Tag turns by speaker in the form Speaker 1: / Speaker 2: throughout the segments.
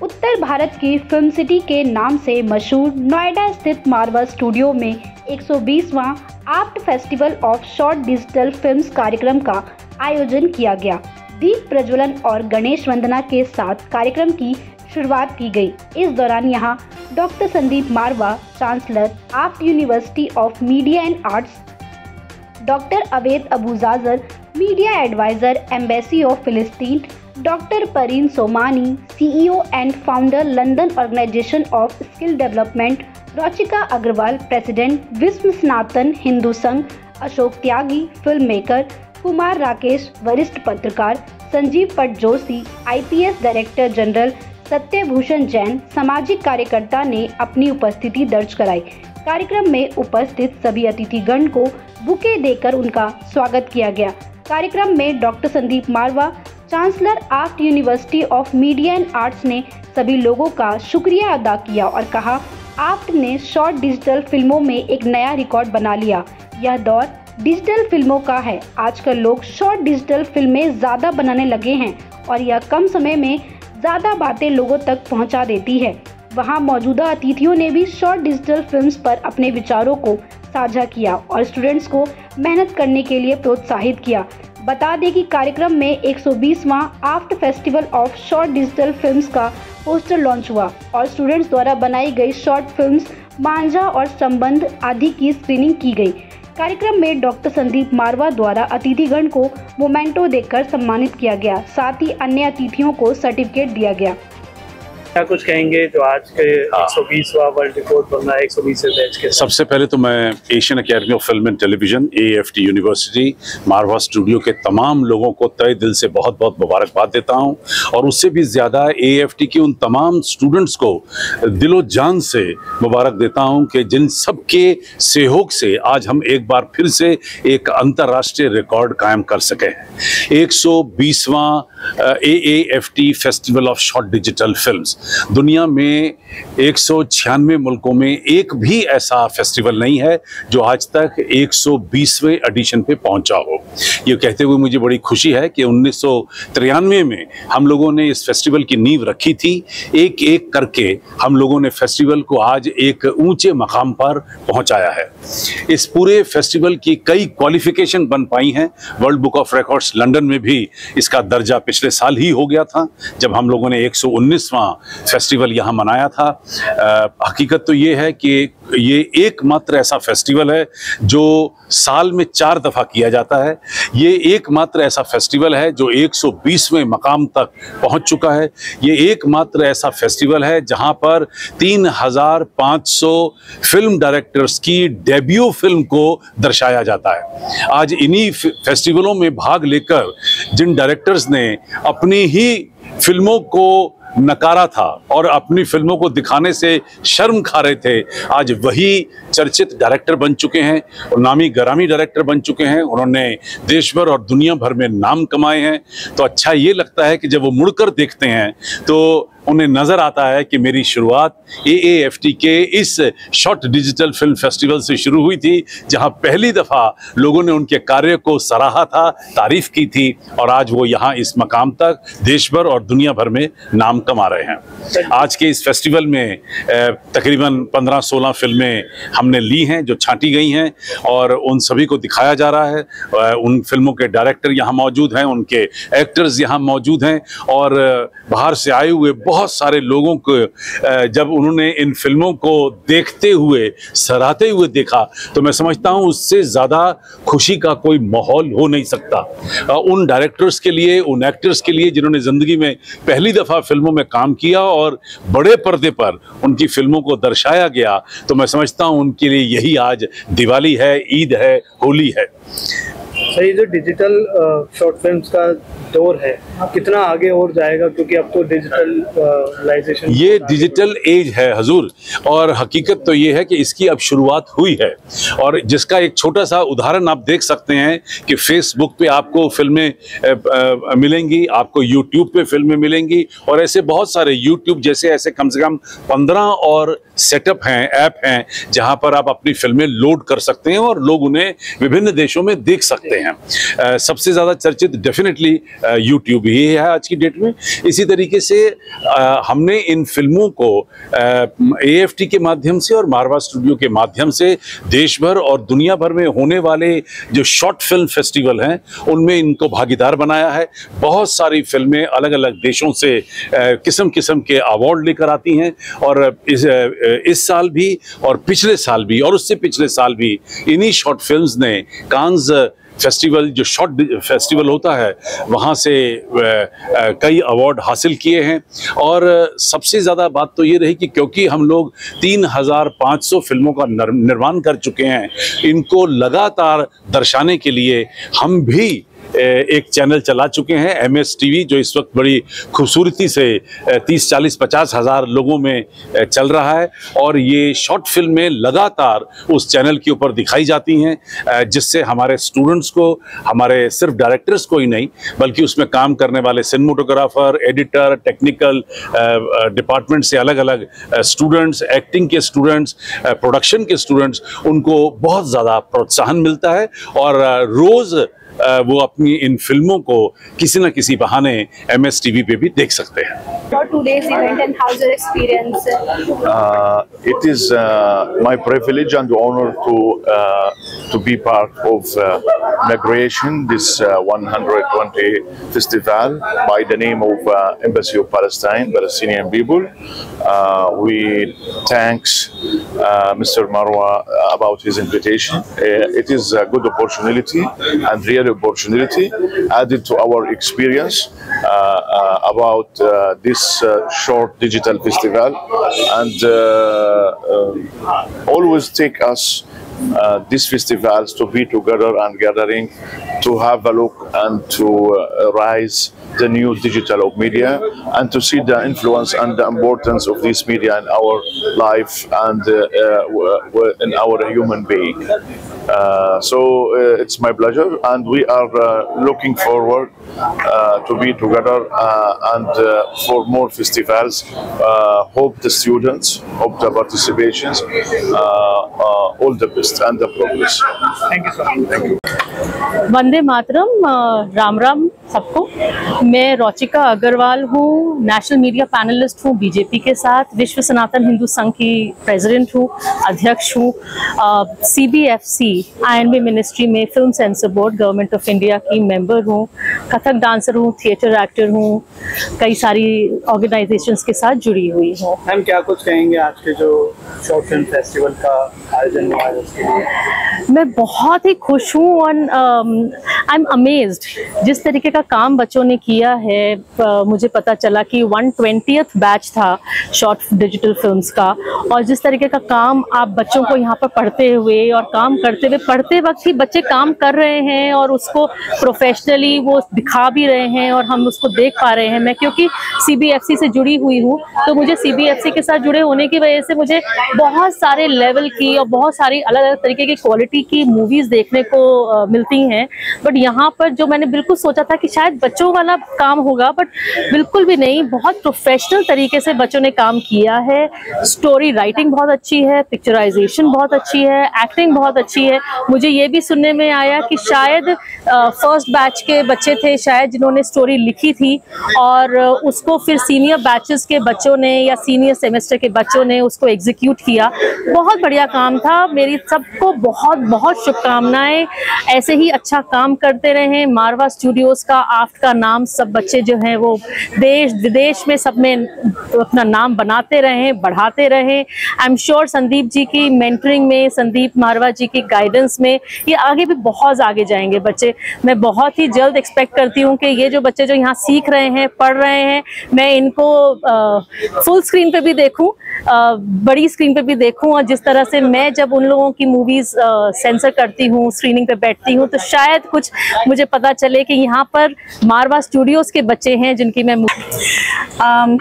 Speaker 1: उत्तर भारत की film city के नाम से मशहूर नोएडा स्थित मारवा स्टूडियो में 120वां art festival of short digital films कार्यक्रम का आयोजन किया गया। दीप प्रज्वलन और गणेश वंदना के साथ कार्यक्रम की शुरुआत की गई। इस दौरान यहां doctor Sandeep Marwah, chancellor art university of media and arts, doctor Abed Abujazar, media advisor, embassy of फिलिस्तीन, doctor Parin Somani, CEO and founder London organisation of skill development, Ruchika Agarwal, president Vishwa Sanatan Hindu Sangh, Ashok Tyagi, film maker, Kumar Rakesh, वरिष्ठ पत्रकार, Sanjeev Pat Joshi, IPS director general, Satyabhushan Jain, सामाजिक कार्यकर्ता ने अपनी उपस्थिति दर्ज कराई। कार्यक्रम में उपस्थित सभी अतिथिगण को बुके देकर उनका स्वागत किया गया। कार्यक्रम में doctor Sandeep Marwah, chancellor art university of media and arts ने सभी लोगों का शुक्रिया अदा किया और कहा, आर्ट ने शॉर्ट डिजिटल फिल्मों में एक नया रिकॉर्ड बना लिया। यह दौर डिजिटल फिल्मों का है। आजकल लोग शॉर्ट डिजिटल फिल्में ज़्यादा बनाने लगे हैं और यह कम समय में ज़्यादा बातें लोगों तक पहुंचा देती है। वहां मौजूदा अतिथियों ने भी शॉर्ट डिजिटल फिल्म्स पर अपने विचारों को साझा किया और स्टूडेंट्स को मेहनत करने के लिए प्रोत्साहित किया। बता दें कि कार्यक्रम में 120वां art festival of short digital films का पोस्टर लॉन्च हुआ और स्टूडेंट्स द्वारा बनाई गई शॉर्ट फिल्म्स मांझा और संबंध आदि की स्क्रीनिंग की गई। कार्यक्रम में डॉक्टर संदीप मारवा द्वारा अतिथिगण को मोमेंटो देकर सम्मानित किया गया। साथ ही अन्य अतिथियों को सर्टिफिकेट दिया गया।
Speaker 2: क्या कुछ कहेंगे जो आज के 120वां वर्ल्ड रिकॉर्ड बन रहा है 120 बैच के? सबसे
Speaker 3: पहले तो मैं Asian academy of film and television AFT university Marwah studio के तमाम लोगों को तहे दिल से बहुत बहुत मुबारकबाद देता हूं और उससे भी ज़्यादा AFT की उन तमाम स्टूडेंट्स को दिलो जान से मुबारक देता हूं कि जिन सब के सहयोग से आज हम एक बार फिर से एक अंतर्राष्ट्रीय रिकॉर्ड कायम कर सके हैं। 120वां AAFT festival of short digital films. दुनिया में 196 मुल्कों में एक भी ऐसा फेस्टिवल नहीं है जो आज तक 120वें एडिशन पे पहुंचा हो। ये कहते हुए मुझे बड़ी खुशी है कि 1993 में हम लोगों ने इस फेस्टिवल की नींव रखी थी। एक एक करके हम लोगों ने फेस्टिवल को आज एक ऊंचे मकाम पर पहुंचाया है। इस पूरे फेस्टिवल की कई क्वालिफिकेशन बन पाई हैं। World book of records London में भी इसका दर्जा पिछले साल ही हो गया था जब हम लोगों ने 119वां फेस्टिवल यहाँ मनाया था। हकीकत तो ये है कि ये एकमात्र ऐसा फेस्टिवल है जो साल में 4 दफ़ा किया जाता है। ये एकमात्र ऐसा फेस्टिवल है जो 120वें मकाम तक पहुँच चुका है। ये एकमात्र ऐसा फेस्टिवल है जहाँ पर 3500 फिल्म डायरेक्टर्स की डेब्यू फिल्म को दर्शाया जाता है। आज इन्हीं फेस्टिवलों में भाग लेकर जिन डायरेक्टर्स ने अपनी ही फिल्मों को नकारा था और अपनी फिल्मों को दिखाने से शर्म खा रहे थे, आज वही चर्चित डायरेक्टर बन चुके हैं और नामी गरामी डायरेक्टर बन चुके हैं। उन्होंने देश भर और दुनिया भर में नाम कमाए हैं। तो अच्छा ये लगता है कि जब वो मुड़कर देखते हैं तो उन्हें नज़र आता है कि मेरी शुरुआत AAFT के इस शॉर्ट डिजिटल फिल्म फेस्टिवल से शुरू हुई थी, जहां पहली दफ़ा लोगों ने उनके कार्य को सराहा था, तारीफ की थी और आज वो यहाँ इस मकाम तक देश भर और दुनिया भर में नाम कमा रहे हैं। आज के इस फेस्टिवल में तकरीबन 15-16 फिल्में हमने ली हैं जो छांटी गई हैं और उन सभी को दिखाया जा रहा है। उन फिल्मों के डायरेक्टर यहाँ मौजूद हैं, उनके एक्टर्स यहाँ मौजूद हैं और बाहर से आए हुए बहुत सारे लोगों को जब उन्होंने इन फिल्मों को देखते हुए सराहते हुए देखा तो मैं समझता हूं उससे ज़्यादा खुशी का कोई माहौल हो नहीं सकता। उन डायरेक्टर्स के लिए, उन एक्टर्स के लिए जिन्होंने ज़िंदगी में पहली दफ़ा फिल्मों में काम किया और बड़े पर्दे पर उनकी फिल्मों को दर्शाया गया, तो मैं समझता हूं उनके लिए यही आज दिवाली है, ईद है, होली है।
Speaker 2: सही, जो डिजिटल शॉर्ट फिल्म्स का दौर है कितना आगे और जाएगा, क्योंकि अब तो डिजिटलाइजेशन, ये
Speaker 3: डिजिटल एज है हजूर। और हकीकत तो ये है कि इसकी अब शुरुआत हुई है और जिसका एक छोटा सा उदाहरण आप देख सकते हैं कि फेसबुक पे आपको फिल्में मिलेंगी, आपको यूट्यूब पे फिल्में मिलेंगी और ऐसे बहुत सारे यूट्यूब जैसे ऐसे कम से कम 15 और सेटअप हैं, ऐप हैं जहां पर आप अपनी फिल्में लोड कर सकते हैं और लोग उन्हें विभिन्न देशों में देख सकते हैं। करते हैं। सबसे ज़्यादा चर्चित डेफिनेटली यूट्यूब ही है आज की डेट में। इसी तरीके से हमने इन फिल्मों को AFT के माध्यम से और मारवा स्टूडियो के माध्यम से देश भर और दुनिया भर में होने वाले जो शॉर्ट फिल्म फेस्टिवल हैं उनमें इनको भागीदार बनाया है। बहुत सारी फिल्में अलग अलग देशों से किस्म किस्म के अवार्ड लेकर आती हैं और इस साल भी और पिछले साल भी और उससे पिछले साल भी इन्हीं शॉर्ट फिल्म्स ने कांस फेस्टिवल, जो शॉर्ट फेस्टिवल होता है, वहाँ से कई अवार्ड हासिल किए हैं। और सबसे ज़्यादा बात तो ये रही कि क्योंकि हम लोग 3500 फिल्मों का निर्माण कर चुके हैं, इनको लगातार दर्शाने के लिए हम भी एक चैनल चला चुके हैं MS TV, जो इस वक्त बड़ी खूबसूरती से 30, 40, 50 हज़ार लोगों में चल रहा है। और ये शॉर्ट फिल्में लगातार उस चैनल के ऊपर दिखाई जाती हैं, जिससे हमारे स्टूडेंट्स को, हमारे सिर्फ डायरेक्टर्स को ही नहीं बल्कि उसमें काम करने वाले सिनेमेटोग्राफर, एडिटर, टेक्निकल डिपार्टमेंट से अलग अलग स्टूडेंट्स, एक्टिंग के स्टूडेंट्स, प्रोडक्शन के स्टूडेंट्स, उनको बहुत ज़्यादा प्रोत्साहन मिलता है और रोज़ वो अपनी इन फिल्मों को किसी न किसी बहाने MS TV पे भी देख सकते हैं।
Speaker 4: For today's event and how's your experience?
Speaker 5: It is my privilege and honor to be part of inauguration this 120 festival by the name of Embassy of Palestinian people. We thanks Mr. Marwa about his invitation. It is a good opportunity and real opportunity added to our experience about this short digital festival, and always take us these festivals to be together and gathering to have a look and to rise the new digital of media and to see the influence and the importance of this media in our life and in our human being. So it's my pleasure, and we are looking forward to be together and for more festivals. Hope the students, hope the participations, all the best and the progress.
Speaker 2: Thank you so much.
Speaker 5: Thank you.
Speaker 6: Vande Mataram, Ram Ram सबको। मैं रोचिका अग्रवाल हूँ, national media panelist हूँ BJP के साथ, विश्व सनातन हिंदू संघ की president हूँ, अध्यक्ष हूँ, CBFC INB मिनिस्ट्री में film sensor board government of India की मेंबर हूँ, कथक डांसर हूँ, थिएटर एक्टर हूँ, कई सारी ऑर्गेनाइजेशंस के साथ जुड़ी हुई हूँ।
Speaker 2: मैम, क्या कुछ कहेंगे आज के जो शॉर्ट फिल्म फेस्टिवल का आयोजन हुआ है उसके लिए?
Speaker 6: मैं बहुत ही खुश हूँ और आई एम अमेज्ड जिस तरीके का काम बच्चों ने किया है। मुझे पता चला कि 120th बैच था शॉर्ट डिजिटल फिल्म्स का, और जिस तरीके का काम आप बच्चों को यहाँ पर पढ़ते हुए और काम करते हुए, पढ़ते वक्त ही बच्चे काम कर रहे हैं और उसको प्रोफेशनली वो दिखा भी रहे हैं और हम उसको देख पा रहे हैं। मैं क्योंकि CBFC से जुड़ी हुई हूँ, तो मुझे CBFC के साथ जुड़े होने की वजह से मुझे बहुत सारे लेवल की और बहुत सारी अलग अलग तरीके की क्वालिटी की मूवीज़ देखने को मिलती हैं। बट यहाँ पर जो मैंने बिल्कुल सोचा था कि शायद बच्चों वाला काम होगा, बट बिल्कुल भी नहीं। बहुत प्रोफेशनल तरीके से बच्चों ने काम किया है। स्टोरी राइटिंग बहुत अच्छी है, पिक्चराइजेशन बहुत अच्छी है, एक्टिंग बहुत अच्छी है। मुझे ये भी सुनने में आया कि शायद फर्स्ट बैच के बच्चे थे शायद जिन्होंने स्टोरी लिखी थी और उसको फिर सीनियर बैचेस के बच्चों ने या सीनियर सेमेस्टर के बच्चों ने उसको एग्जीक्यूट किया। बहुत बढ़िया काम था। मेरी सबको बहुत बहुत शुभकामनाएं, ऐसे ही अच्छा काम करते रहें। मारवा स्टूडियोज़ का, आफ्ट का नाम सब बच्चे जो हैं वो देश विदेश में सब में अपना नाम बनाते रहें, बढ़ाते रहें। I am sure Sandeep ji की मेंटरिंग में, संदीप मारवा जी की गाइडेंस में ये आगे भी बहुत आगे जाएंगे बच्चे। मैं बहुत ही जल्द एक्सपेक्ट करती हूँ कि ये जो बच्चे जो यहाँ सीख रहे हैं, पढ़ रहे हैं, मैं इनको फुल स्क्रीन पे भी देखूँ, बड़ी स्क्रीन पे भी देखूँ। और जिस तरह से मैं जब उन लोगों की मूवीज़ सेंसर करती हूँ, स्क्रीनिंग पे बैठती हूँ, तो शायद कुछ मुझे पता चले कि यहाँ पर मारवा स्टूडियोज के बच्चे हैं जिनकी मैं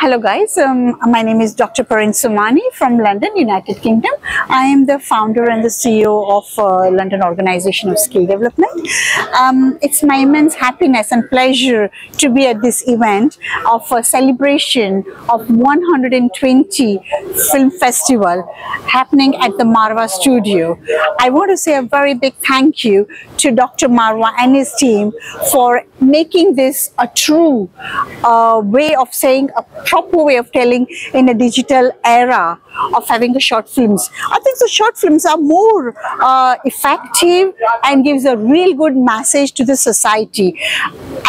Speaker 7: Hello guys, my name is Dr. Parin Somani from London, United Kingdom. I am the founder and the CEO of London Organization of Skill Development. It's my immense happiness and pleasure to be at this event of a celebration of 120 film festival happening at the Marwa studio. I want to say a very big thank you to Dr. Marwa and his team for making this a true way of saying, a proper way of telling in a digital era of having the short films. I think the short films are more effective and gives a real good message to the society.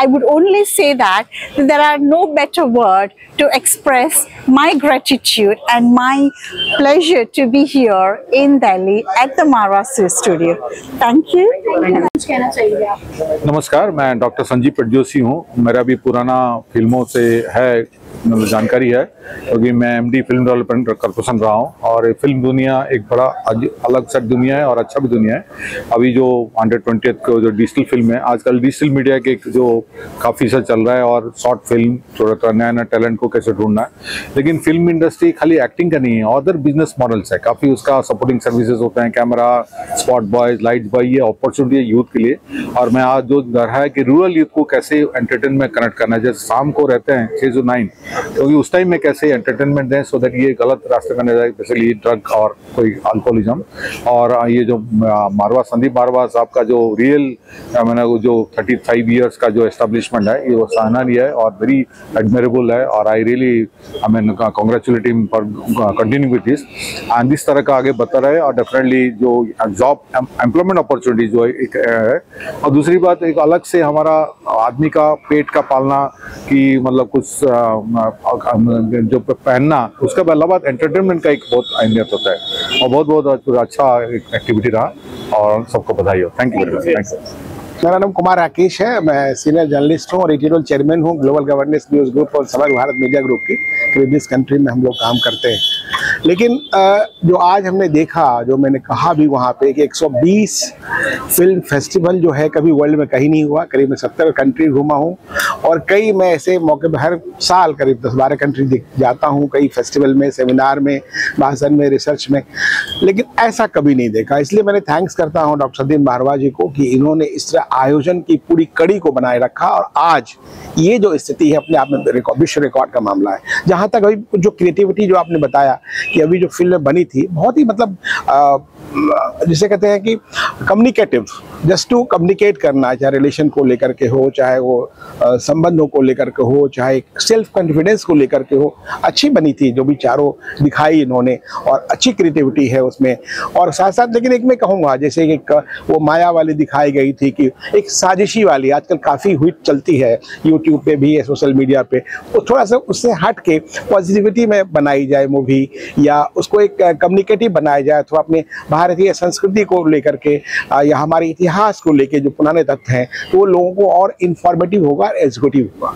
Speaker 7: I would only say that there are no better word to express my gratitude and my pleasure to be here in Delhi at the Marwa studio. Thank you.
Speaker 8: नमस्कार, मैं doctor Sanjeev पटजोशी हूँ। मेरा भी पुराना फिल्मों से है जानकारी है क्योंकि मैं एमडी फिल्म डेवलपमेंट कॉर्पोरेशन रहा हूँ और फिल्म दुनिया एक बड़ा अलग सेट दुनिया है और अच्छा भी दुनिया है। अभी जो 120th को जो डिजिटल फिल्म है, आजकल डिजिटल मीडिया के जो काफ़ी सा चल रहा है और शॉर्ट फिल्म थोड़ा नया नया टैलेंट को कैसे ढूंढना है। लेकिन फिल्म इंडस्ट्री खाली एक्टिंग का नहीं है, अदर बिजनेस मॉडल्स है, काफ़ी उसका सपोर्टिंग सर्विसेज होते हैं, camera, spot boys, lights boy, ये अपॉर्चुनिटी है यूथ के लिए। और मैं आज जो रहा है कि रूरल यूथ को कैसे एंटरटेन में कनेक्ट करना है, जैसे शाम को रहते हैं 6 से 9, क्योंकि उस टाइम में कैसे एंटरटेनमें दें सो दैट ये गलत रास्ते में न जाए, बेसिकली ड्रग और कोई अल्कोहलिज्म। और ये जो मारवा, संदीप मारवा साहब का जो रियल मैंने जो 35 ईयर्स का जो एस्टेब्लिशमेंट है, ये वो सराहनीय है और वेरी एडमिरेबल है। और I really congratulate him for continue with this and इस तरह का आगे बढ़ता रहे। और डेफिनेटली जो जॉब एम्प्लॉयमेंट अपॉर्चुनिटी जो एक है, और दूसरी बात एक अलग से हमारा आदमी का पेट का पालना की मतलब कुछ जो पहनना, उसके अलावा एंटरटेनमेंट का एक बहुत अहमियत होता है और बहुत अच्छा एक्टिविटी रहा और सबको बधाई हो। Thank you very much.
Speaker 9: मेरा नाम कुमार राकेश है, मैं सीनियर जर्नलिस्ट हूँ और एडिटोरियल चेयरमैन हूँ ग्लोबल गवर्नेंस न्यूज़ ग्रुप और समग्र भारत मीडिया ग्रुप की। जिस कंट्री में हम लोग काम करते हैं, लेकिन जो आज हमने देखा, जो मैंने कहा भी वहाँ पे कि 120 फिल्म फेस्टिवल जो है कभी वर्ल्ड में कहीं नहीं हुआ। करीब मैं 70 कंट्री घूमा हूँ और कई मैं ऐसे मौके पर हर साल करीब 10-12 कंट्री जाता हूँ, कई फेस्टिवल में, सेमिनार में, भाषण में, रिसर्च में, लेकिन ऐसा कभी नहीं देखा। इसलिए मैंने थैंक्स करता हूँ डॉक्टर संदीप मारवा जी को कि इन्होंने इस तरह आयोजन की पूरी कड़ी को बनाए रखा और आज ये जो स्थिति है अपने आप में विश्व रिकॉर्ड का मामला है। जहाँ तक अभी जो क्रिएटिविटी जो आपने बताया कि अभी जो फिल्म बनी थी, बहुत ही मतलब जिसे कहते हैं कि कम्युनिकेटिव, जस्ट टू कम्युनिकेट करना, चाहे रिलेशन को लेकर के हो, चाहे वो संबंधों को लेकर के हो, चाहे सेल्फ कॉन्फिडेंस को लेकर के हो, अच्छी बनी थी जो भी चारों दिखाई इन्होंने और अच्छी क्रिएटिविटी है उसमें। और साथ साथ लेकिन एक मैं कहूँगा, जैसे एक वो माया वाली दिखाई गई थी कि एक साजिशी वाली आजकल काफ़ी हुई चलती है यूट्यूब पे भी, सोशल मीडिया पे, वो थोड़ा सा उससे हट के पॉजिटिविटी में बनाई जाए मूवी, या उसको एक कम्युनिकेटिव बनाया जाए, तो अपने भारतीय संस्कृति को लेकर के या हमारे इतिहास को लेकर जो पुराने तथ्य हैं, तो वो लोगों को और इंफॉर्मेटिव होगा, एजुकेटिव होगा।